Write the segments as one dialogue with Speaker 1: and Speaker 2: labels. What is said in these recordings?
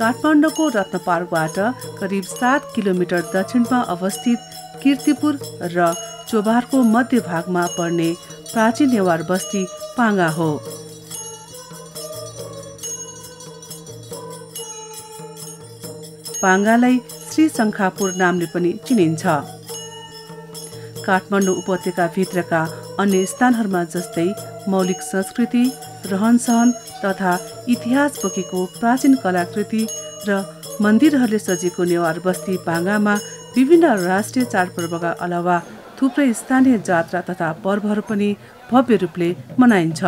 Speaker 1: काठमाडौँको रत्नपार्कबाट करिब 7 किलोमिटर दक्षिणमा अवस्थित कीर्तिपुर र चोभारको मध्य भागमा पर्ने प्राचीन नेवार बस्ती पाङ्गा हो। पाङ्गालाई श्री शङ्खापुर नामले पनि चिनिन्छ। काठमाडौँ उपत्यका भित्रका अन्य स्थानहरूमा जस्तै मौलिक संस्कृति, रहनसहन तथा इतिहास बोकेको प्राचीन कलाकृति र मन्दिरहरूले सजिएको नेवार बस्ती पाङ्गामा विभिन्न राष्ट्रिय चाडपर्वका अलावा थुप्रै स्थानीय जात्रा तथा पर्वहरू पनि भव्य रूपले मनाइन्छ।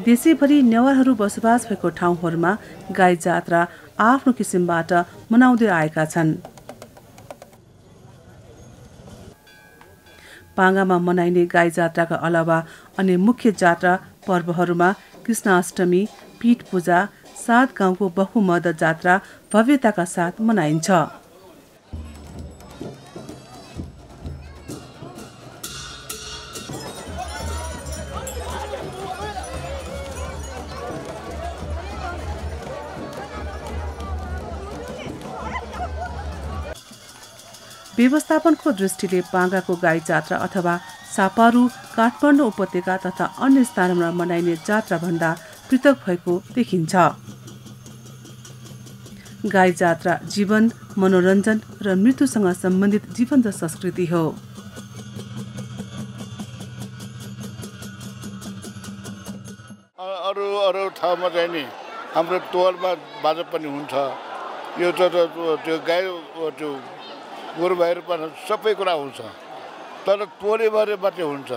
Speaker 1: देशैभरि नेवारहरू बसोबास भएको ठाउँहरूमा गाई जात्रा आफ्नो किसिमबाट मनाउँदै आएका छन्। पाङ्गामा मनाइने गाई जात्राका अलावा अन्य मुख्य जात्रा पर्वहरूमा कृष्णाष्टमी, पीठ पूजा, 7 गाउँको बहुमद जात्रा भव्यताका साथ मनाइन्छ। व्यवस्थापनको दृष्टिले पाङ्गाको गाई जात्रा अथवा सापारू काठमाडौँ उपत्यका तथा अन्य स्थानहरूमा मनाइने जात्राभन्दा पृथक भएको देखिन्छ। गाई जात्रा जीवन, मनोरञ्जन र मृत्युसँग सम्बन्धित जीवन्त संस्कृति हो।
Speaker 2: अरू ठाउँमा चाहिँ नि हाम्रो टोलमा बाजा पनि हुन्छ। यो त्यो गाई त्यो गोरु भएर सबै कुरा हुन्छ, तर टोलीभरि मात्रै हुन्छ।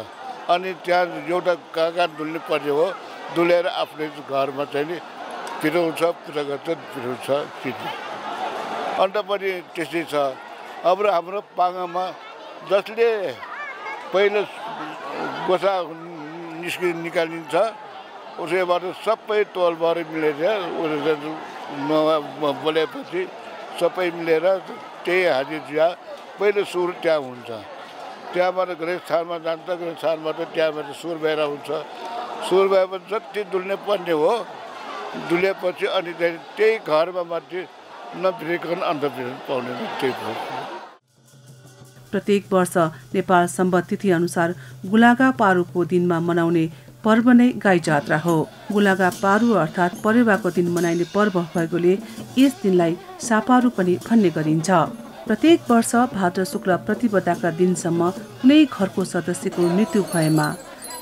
Speaker 2: अनि त्यहाँ एउटा काका डुल्ने पर्ने हो, डुलेर आफ्नै घरमा चाहिँ नि पिराउँछ, पूजा गर्छ, पिराउँछ सिटी। अन्त पनि त्यस्तै छ। अब हाम्रो पाङ्गामा जसले पहिलो गोसा निकालिन्छ उसैबाट सबै टोलभर मिलेर बोलेपछि सबै मिलेर त्यही हाजिरा पहिलो सुर त्यहाँ हुन्छ। त्यहाँबाट गणेशस्थानमा जान्छ, गणेशस्थानबाट त्यहाँबाट सुर भएर हुन्छ। सुर भएपछि जति डुल्ने पर्ने हो, डुलेपछि अनि त्यही घरमा मात्रै नबिरेकन अन्त पाउने त्यही।
Speaker 1: प्रत्येक वर्ष नेपाल सम्वत तिथि अनुसार गुलागा पारुको दिनमा मनाउने पर्व नै गाई जात्रा हो। गुलागा पारु अर्थात् परेवाको दिन मनाइने पर्व भएकोले यस दिनलाई सापारू पनि भन्ने गरिन्छ। प्रत्येक वर्ष भाद्र शुक्ल प्रतिपदाका दिनसम्म कुनै घरको सदस्यको मृत्यु भएमा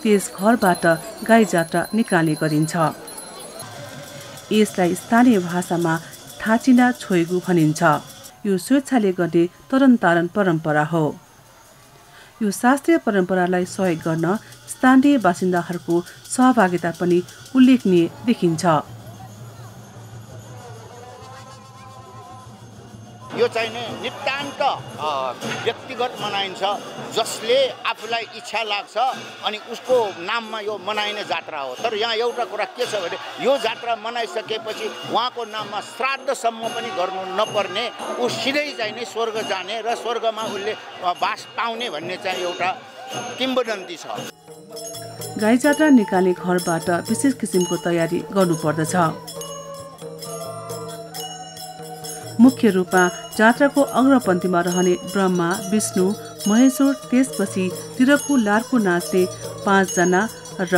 Speaker 1: त्यस घरबाट गाई जात्रा निकाल्ने गरिन्छ। यसलाई स्थानीय भाषामा थाचिना छोइगु भनिन्छ। यो स्वेच्छाले गर्ने तरनतारन परम्परा हो। यो शास्त्रीय परम्परालाई सहयोग गर्न स्थानीय बासिन्दाहरूको सहभागिता पनि उल्लेखनीय देखिन्छ।
Speaker 3: यो चाहिँ नितान्त व्यक्तिगत मनाइन्छ, जसले आफूलाई इच्छा लाग्छ अनि उसको नाममा यो मनाइने जात्रा हो। तर यहाँ एउटा कुरा के छ भने यो जात्रा मनाइसकेपछि उहाँको नाममा श्राद्धसम्म पनि गर्नु नपर्ने, ऊ सिधै चाहिँ स्वर्ग जाने र स्वर्गमा उसले बास पाउने भन्ने चाहिँ एउटा किम्वदन्ती छ।
Speaker 1: गाई जात्रा निकाल्ने घरबाट विशेष किसिमको तयारी गर्नुपर्दछ। मुख्य रूपमा जात्राको अग्रपन्थीमा रहने ब्रह्मा, विष्णु, महेश्वर, त्यसपछि तिरकु लार्को नाच्ने 5 जना र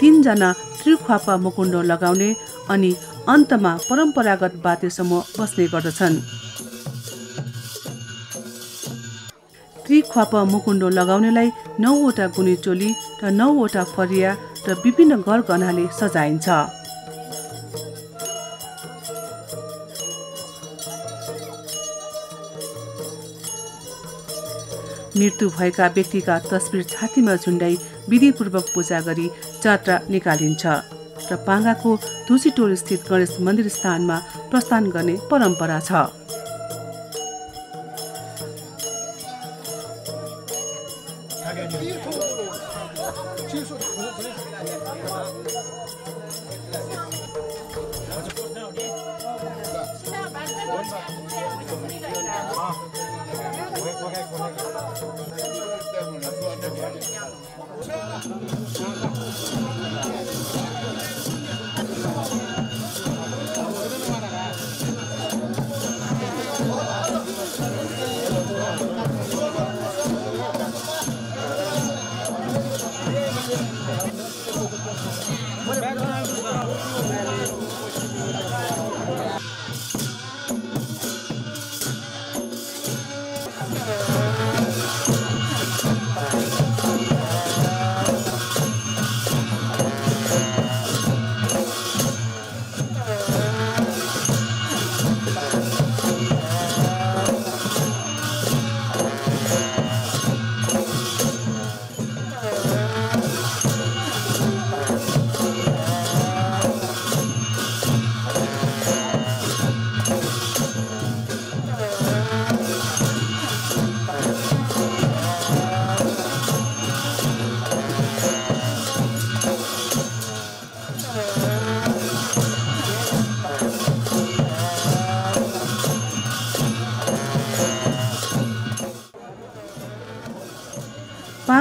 Speaker 1: 3 जना त्रिख्वापा मुकुण्डो लगाउने अनि अन्तमा परम्परागत वाद्य समूह बस्ने गर्दछन्। त्रिख्वापा मुकुण्डो लगाउनेलाई 9 वटा गुनी चोली र 9 वटा फरिया र विभिन्न गरगहनाले सजाइन्छ। मृत्यु भएका व्यक्तिका तस्बिर छातीमा झुन्डाई विधिपूर्वक पूजा गरी जात्रा निकालिन्छ र पाङ्गाको तुसीटोल स्थित गणेश मन्दिर स्थानमा प्रस्थान गर्ने परम्परा छ।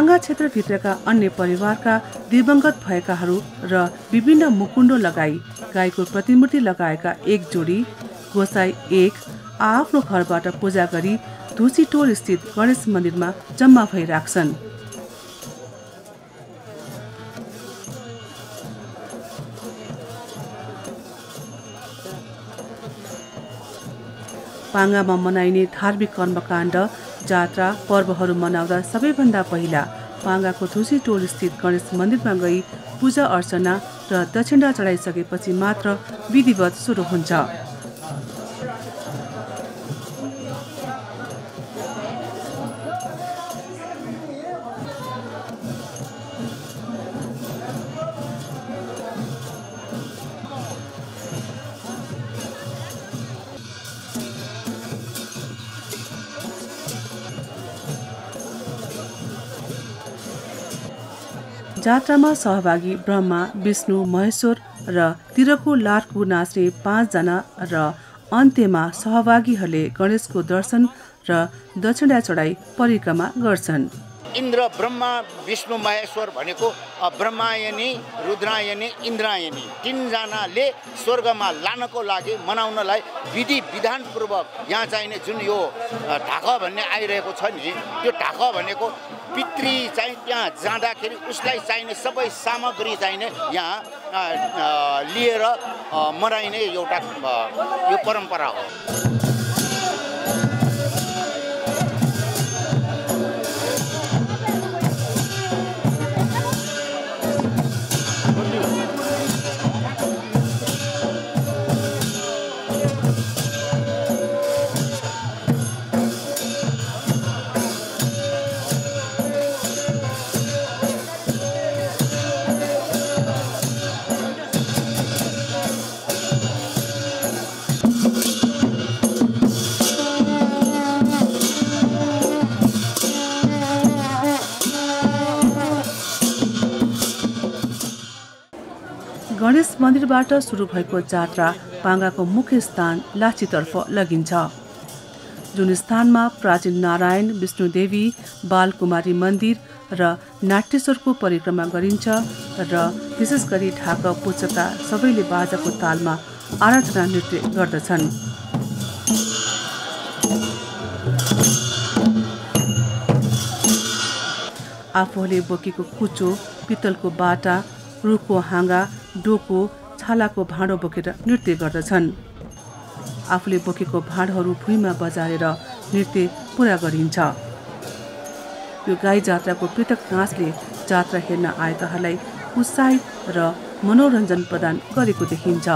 Speaker 1: पाङ्गा क्षेत्रभित्रका अन्य परिवारका दिवंगत भएकाहरू र विभिन्न मुकुण्डो लगाई गाईको प्रतिमूर्ति लगाएका एक जोडी गोसाई आफ्नो घरबाट पूजा गरी ढुसीटोल स्थित गणेश मन्दिरमा जम्मा भई राख्छन्। पाङ्गामा मनाइने धार्मिक कर्मकाण्ड जात्रा पर्वहरू मनाउँदा सबैभन्दा पहिला पाङ्गाको ढुसीटोल स्थित गणेश मन्दिरमा गई पूजा अर्चना र दक्षिणा चढाइसकेपछि मात्र विधिवत सुरु हुन्छ। जात्रामा सहभागी ब्रह्मा विष्णु महेश्वर र तिरको लाटको नाच्ने 5 जना र अन्त्यमा सहभागीहरूले गणेशको दर्शन र दक्षिणा चढाई परिक्रमा गर्छन्।
Speaker 3: इन्द्र ब्रह्मा विष्णु महेश्वर भनेको ब्रह्मायनी रुद्रायनी इन्द्रायनी 3 जनाले स्वर्गमा लानको लागि मनाउनलाई विधि विधानपूर्वक यहाँ चाहिने जुन यो ढाका भन्ने आइरहेको छ नि, त्यो ढाका भनेको पितृ चाहिँ त्यहाँ जाँदाखेरि उसलाई चाहिने सबै सामग्री चाहिने यहाँ लिएर मनाइने एउटा यो परम्परा हो।
Speaker 1: गणेश मन्दिरबाट सुरु भएको जात्रा पाङ्गाको मुख्य स्थान लाचीतर्फ लगिन्छ, जुन स्थानमा प्राचीन नारायण विष्णुदेवी बालकुमारी मन्दिर र नाट्येश्वरको परिक्रमा गरिन्छ र विशेष गरी ढाका पुच्चका सबैले बाजाको तालमा आराधना नृत्य गर्दछन्। आफूले बोकेको कुचो, पित्तलको बाटा, रुखको हाँगा, डोको, छालाको भाँडो बोकेर नृत्य गर्दछन्। आफूले बोकेको भाँडोहरू भुइँमा बजारेर नृत्य पुरा गरिन्छ। यो गाई जात्राको पृथक नाचले जात्रा हेर्न आएकाहरूलाई उत्साहित र मनोरञ्जन प्रदान गरेको देखिन्छ।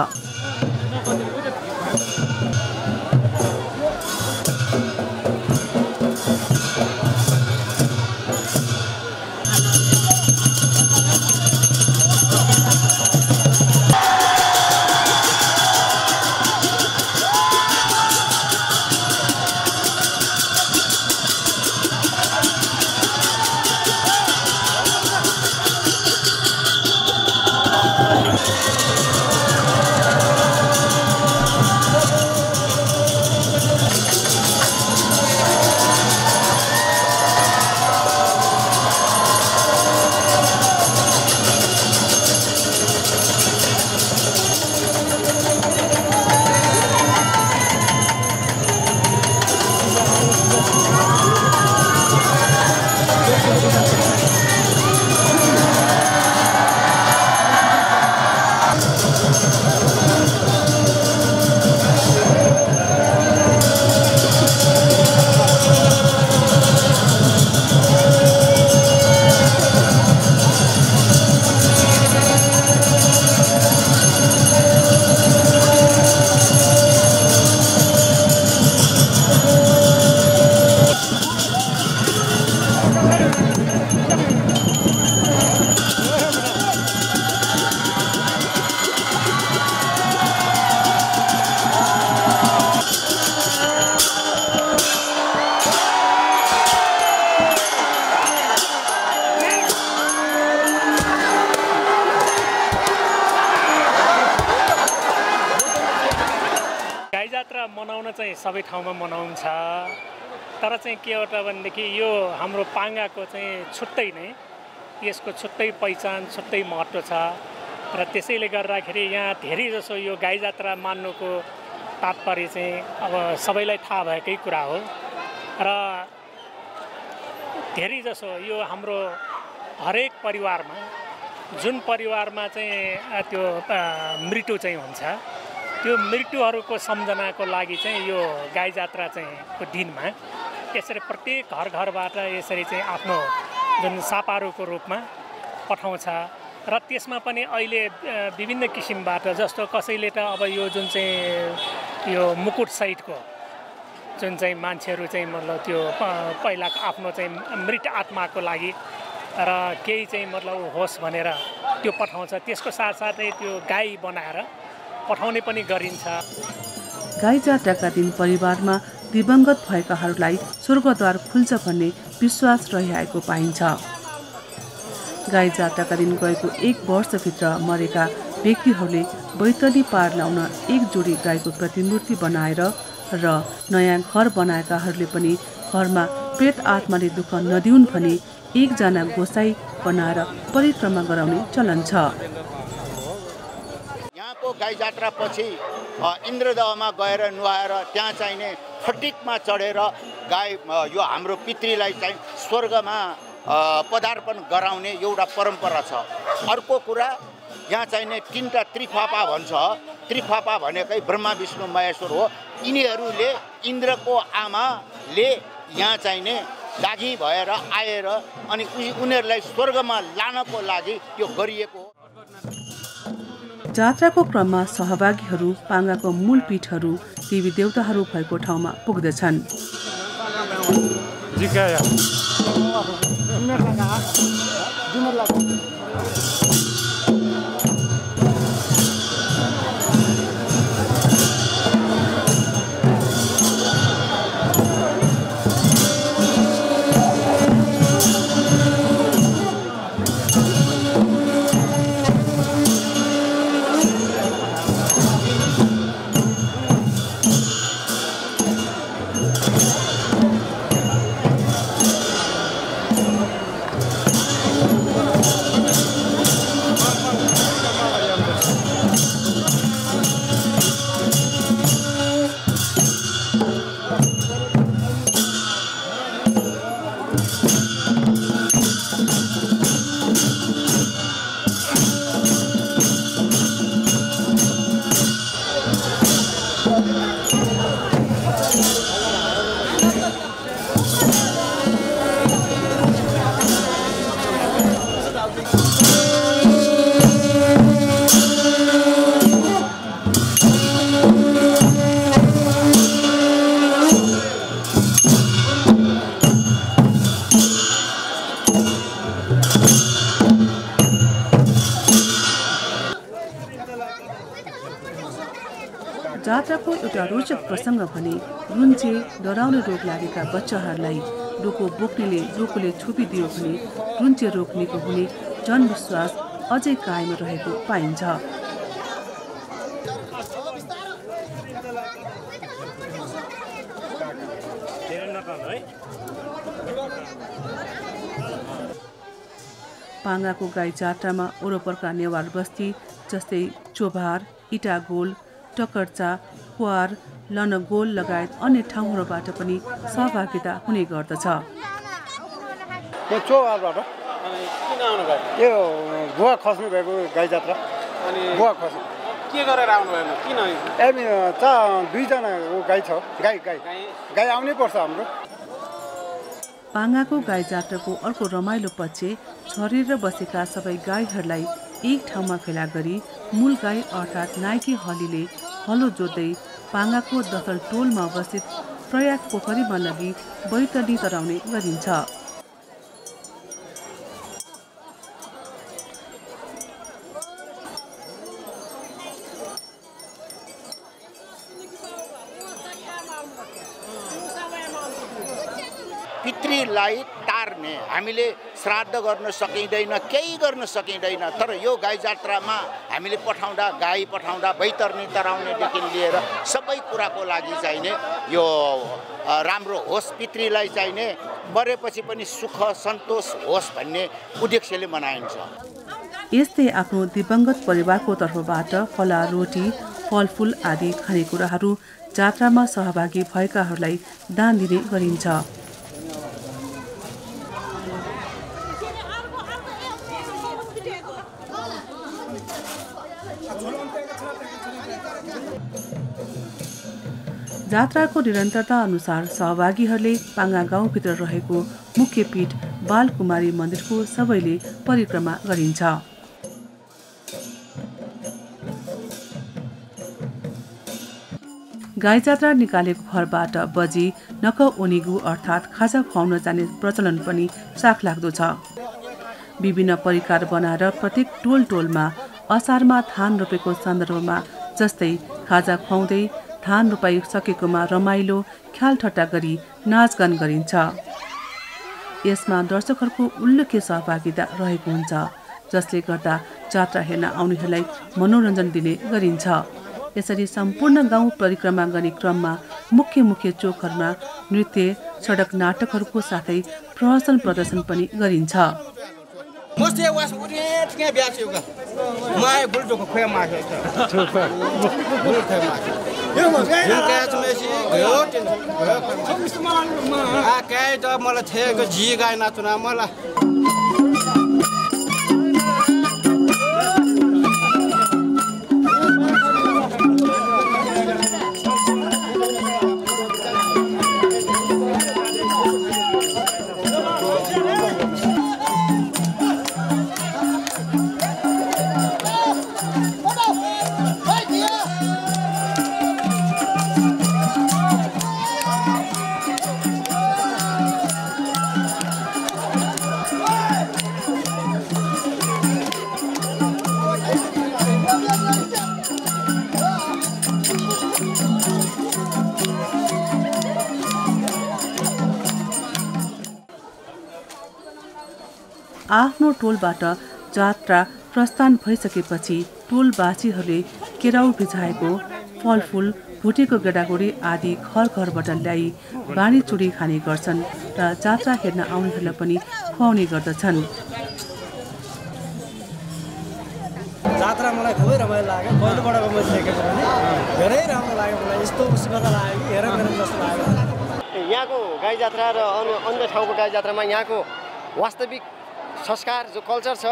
Speaker 4: मनाउन चाहिँ सबै ठाउँमा मनाउँछ तर चाहिँ के एउटा भनेदेखि यो हाम्रो पाङ्गाको चाहिँ छुट्टै नै यसको छुट्टै पहिचान छुट्टै महत्त्व छ र त्यसैले गर्दाखेरि यहाँ धेरै जसो यो गाई जात्रा मान्नुको तात्पर्य चाहिँ अब सबैलाई थाहा भएकै कुरा हो र धेरै जसो यो हाम्रो हरेक परिवारमा जुन परिवारमा चाहिँ त्यो मृत्यु चाहिँ हुन्छ त्यो मृत्युहरूको सम्झनाको लागि चाहिँ यो गाई जात्रा चाहिँ को दिनमा यसरी प्रत्येक घर घरबाट यसरी चाहिँ आफ्नो जुन सापारुको रूपमा पठाउँछ र त्यसमा पनि अहिले विभिन्न किसिमबाट जस्तो कसैले त अब यो जुन चाहिँ यो मुकुट सहितको जुन चाहिँ मान्छेहरू चाहिँ मतलब त्यो पहिलाको आफ्नो चाहिँ मृत आत्माको लागि र केही चाहिँ मतलब होस् भनेर त्यो पठाउँछ त्यसको साथसाथै त्यो गाई बनाएर पठाउने पनि गरिन्छ।
Speaker 1: गाई जात्राका दिन परिवारमा दिवंगत भएकाहरूलाई स्वर्गद्वार खुल्छ भन्ने विश्वास रहिआएको पाइन्छ। गाई जात्राका दिन गएको 1 वर्षभित्र मरेका व्यक्तिहरूले बैतडी पार लाउन एक जोडी गाईको प्रतिमूर्ति बनाएर र नयाँ घर बनाएकाहरूले पनि घरमा प्रेत आत्माले दुःख नदिउन् भनी एकजना गोसाई बनाएर परिक्रमा गराउने चलन छ।
Speaker 3: यहाँको गाई जात्रा पछि इन्द्रदहमा गएर नुहाएर त्यहाँ चाहिने फटिकमा चढेर गाई यो हाम्रो पितृलाई चाहिँ स्वर्गमा पदार्पण गराउने एउटा परम्परा छ। अर्को कुरा यहाँ चाहिने 3टा त्रिफापा भन्छ। त्रिफापा भनेकै ब्रह्मा विष्णु महेश्वर हो। यिनीहरूले इन्द्रको आमाले यहाँ चाहिने दागी भएर आएर अनि उनीहरूलाई स्वर्गमा लानको लागि यो गरिएको हो।
Speaker 1: जात्राको क्रममा सहभागीहरू पाङ्गाको मूल पीठहरू देवी देवताहरू भएको ठाउँमा पुग्दछन्। जात्राको एउटा रोचक प्रसङ्ग भने रुन्चे डराउने रोग लागेका बच्चाहरूलाई डोको बोक्नेले डोकोले छोपिदियो भने रुन्चे रोग निको हुने जनविश्वास अझै कायम रहेको पाइन्छ। पाङ्गाको गाई जात्रामा वरपरका नेवार बस्ती जस्तै चोभार, इटागोल, टकर्चा, क्वार, लनगोल लगायत अन्य ठाउँहरूबाट पनि सहभागिता हुने गर्दछ।
Speaker 5: यो गुवा खस्नु भएको गाई जात्रा अनि गुवा खस्नु के गरेर आउनु भएको किन? दुईजना गाई छ। गाई आउनै पर्छ हाम्रो।
Speaker 1: पाङ्गाको गाई जात्राको अर्को रमाइलो पक्ष छरेर बसेका सबै गाईहरूलाई एक ठाउँमा भेला गरी मूल गाई अर्थात् नाइके हलीले हलो जोत्दै पाङ्गाको दशल टोलमा अवस्थित प्रयाग पोखरीमा लगी बैतडी तराउने गरिन्छ।
Speaker 3: पितृलाई टार्ने हामीले श्राद्ध गर्न सकिँदैन, केही गर्न सकिँदैन। तर यो गाई जात्रामा हामीले पठाउँदा गाई पठाउँदा बैतरनी तराउनेदेखि लिएर सबै कुराको लागि चाहिने यो राम्रो होस्, पितृलाई चाहिने मरेपछि पनि सुख सन्तोष होस् भन्ने उद्देश्यले मनाइन्छ।
Speaker 1: यस्तै आफ्नो दिवंगत परिवारको तर्फबाट फला, रोटी, फलफूल आदि खानेकुराहरू जात्रामा सहभागी भएकाहरूलाई दान दिने गरिन्छ। जात्राको निरन्तरता अनुसार सहभागीहरूले पाङ्गा गाउँभित्र रहेको मुख्य पीठ बालकुमारी मन्दिरको सबैले परिक्रमा गरिन्छ। गाई जात्रा निकालेको घरबाट बजी नक ओनिगु अर्थात् खाजा खुवाउन जाने प्रचलन पनि साखलाग्दो छ। विभिन्न परिकार बनाएर प्रत्येक टोलमा असारमा धान रोपेको सन्दर्भमा जस्तै खाजा खुवाउँदै धान रोपाइसकेकोमा रमाइलो ख्यालठट्टा गरी नाचगान गरिन्छ। यसमा दर्शकहरूको उल्लेख्य सहभागिता रहेको हुन्छ, जसले गर्दा जात्रा हेर्न आउनेहरूलाई मनोरञ्जन दिने गरिन्छ। यसरी सम्पूर्ण गाउँ परिक्रमा गर्ने क्रममा मुख्य चोकहरूमा नृत्य, सडक नाटकहरूको साथै प्रहसन प्रदर्शन पनि गरिन्छ। आफ्नो टोलबाट जात्रा प्रस्थान भइसकेपछि टोलवासीहरूले केराउ भिजाएको फलफूल, भुटेको गेडागुडी आदि घरबाट ल्याई बाँडीचुडी खाने गर्छन् र जात्रा हेर्न आउनेहरूलाई पनि खुवाउने गर्दछन्।
Speaker 6: जात्रा मलाई खुबै रमाइलो लाग्यो। पहिलोपटक मैले देखेको पनि धेरै राम्रो लाग्यो। मलाई यस्तो सुखद लाग्यो कि हेरेर जस्तो लाग्यो।
Speaker 7: यहाँको गाई जात्रा र अन्य ठाउँको गाई जात्रामा यहाँको वास्तविक संस्कार जो कल्चर छ,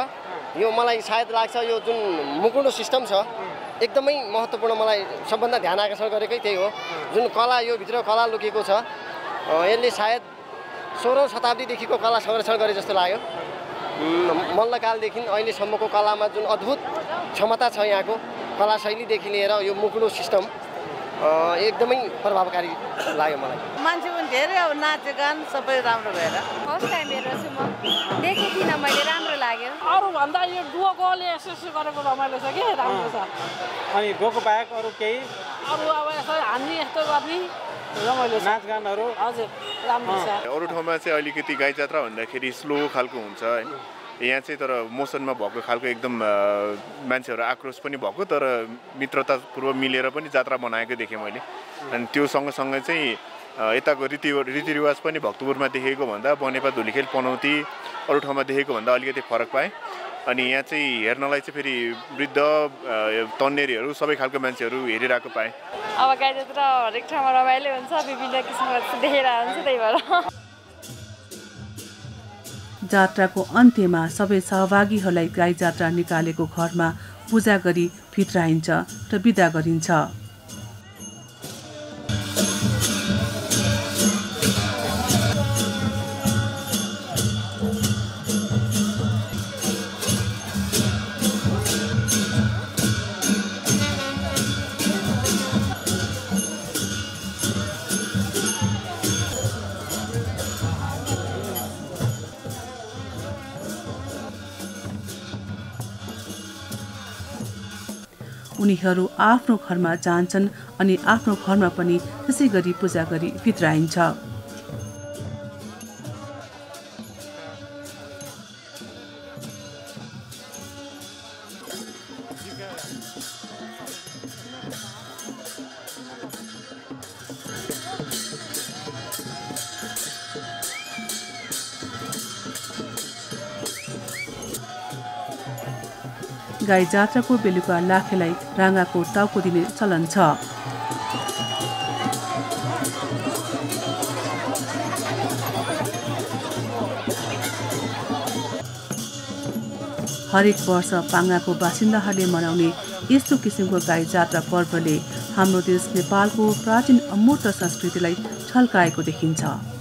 Speaker 7: यो मलाई सायद लाग्छ यो जुन मुकुलो सिस्टम छ एकदमै महत्त्वपूर्ण। मलाई सबभन्दा ध्यान आकर्षण गरेकै त्यही हो। जुन कला, यो भित्र कला लुकेको छ, यसले सायद 16औं शताब्दीदेखिको कला संरक्षण गरे जस्तो लाग्यो। मल्लकालदेखि अहिलेसम्मको कलामा जुन अद्भुत क्षमता छ यहाँको कला शैलीदेखि लिएर यो मुकुलो सिस्टम एकदमै प्रभावकारी लाग्यो मलाई।
Speaker 8: मान्छे पनि धेरै अब नाच गान सबै राम्रो भएर फर्स्ट टाइम हेरेर छु म, देखेको थिइनँ मैले, राम्रो लाग्यो।
Speaker 9: अरू भन्दा यो डुवोले यसो गरेको रमाइलो छ कि राम्रो छ।
Speaker 6: अनि डोको बाहेक अरू केही
Speaker 9: अरू अब यसो हान्ने यस्तो गर्ने रमाइलो
Speaker 6: नाचगानहरू
Speaker 9: हजुर राम्रो छ।
Speaker 10: अरू ठाउँमा चाहिँ अलिकति गाई जात्रा भन्दाखेरि स्लो खालको हुन्छ हैन, यहाँ चाहिँ तर मोसनमा भएको खालको एकदम मान्छेहरू आक्रोश पनि भएको, तर मित्रतापूर्वक मिलेर पनि जात्रा बनाएको देखेँ मैले। अनि त्यो सँगसँगै चाहिँ यताको रीतिरिवाज पनि भक्तपुरमा देखेको भन्दा बनेपा धुलीखेल पनौती अरू ठाउँमा देखेको भन्दा अलिकति फरक पाएँ। अनि यहाँ चाहिँ हेर्नलाई चाहिँ फेरि वृद्ध, तन्नेरीहरू सबै खालको मान्छेहरू हेरिरहेको पाएँ।
Speaker 8: अब गाई जात्रा हरेक ठाउँमा रमाइलो हुन्छ, विभिन्न किसिमको देखेर हुन्छ, त्यही भएर।
Speaker 1: जात्राको अन्त्यमा सबै सहभागीहरूलाई गाई जात्रा निकालेको घरमा पूजा गरी भित्राइन्छ र बिदा गरिन्छ। उनीहरू आफ्नो घरमा जान्छन् अनि आफ्नो घरमा पनि त्यसै गरी पूजा गरी भित्राइन्छ। गाई जात्राको बेलुका लाखेलाई राँगाको टाउको दिने चलन छ। हरेक वर्ष पाङ्गाको बासिन्दाहरूले मनाउने यस्तो किसिमको गाई जात्रा पर्वले हाम्रो देश नेपालको प्राचीन अमूर्त संस्कृतिलाई छल्काएको देखिन्छ।